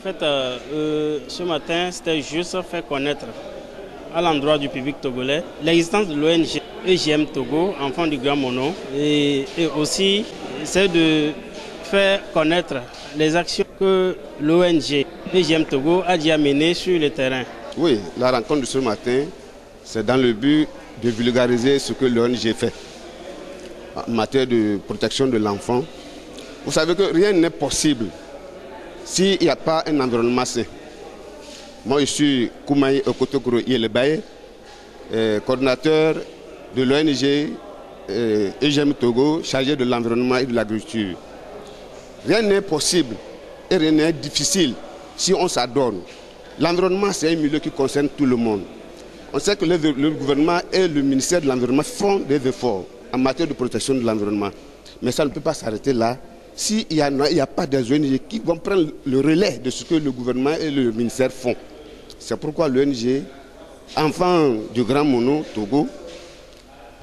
fait, ce matin, c'était juste faire connaître à l'endroit du public togolais l'existence de l'ONG EGM Togo, enfant du Grand Mono, et aussi c'est de faire connaître les actions que l'ONG EGM Togo a déjà menées sur le terrain. Oui, la rencontre de ce matin, c'est dans le but de vulgariser ce que l'ONG fait en matière de protection de l'enfant. Vous savez que rien n'est possible s'il n'y a pas un environnement sain. Moi, je suis Koumaï Okotokoro Yelebaye, coordinateur de l'ONG EGM Togo, chargé de l'environnement et de l'agriculture. Rien n'est possible et rien n'est difficile si on s'adonne. L'environnement, c'est un milieu qui concerne tout le monde. On sait que le gouvernement et le ministère de l'Environnement font des efforts en matière de protection de l'environnement. Mais ça ne peut pas s'arrêter là s'il n'y a pas des ONG qui vont prendre le relais de ce que le gouvernement et le ministère font. C'est pourquoi l'ONG Enfant du Grand Mono Togo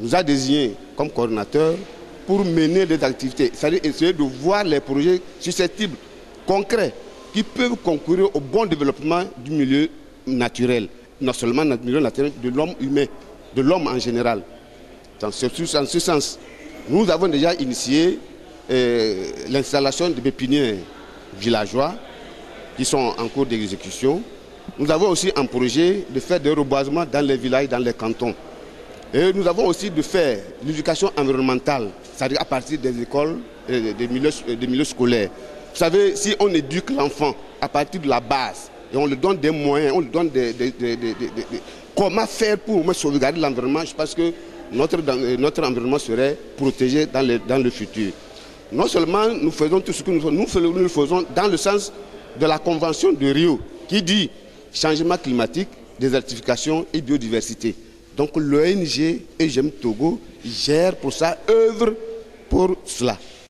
nous a désignés comme coordinateurs pour mener des activités, c'est-à-dire essayer de voir les projets susceptibles, concrets, qui peuvent concourir au bon développement du milieu naturel, non seulement du milieu naturel, de l'homme humain, de l'homme en général. Dans ce sens, nous avons déjà initié l'installation de pépinières villageois qui sont en cours d'exécution. Nous avons aussi un projet de faire des reboisements dans les villages, dans les cantons. Et nous avons aussi de faire l'éducation environnementale, c'est-à-dire à partir des écoles, des milieux scolaires. Vous savez, si on éduque l'enfant à partir de la base, et on lui donne des moyens, on lui donne comment faire pour sauvegarder l'environnement, je pense que notre environnement serait protégé dans le futur. Non seulement nous faisons tout ce que nous le faisons dans le sens de la Convention de Rio, qui dit changement climatique, désertification et biodiversité. Donc l'ONG EGM Togo gère pour ça, œuvre pour cela.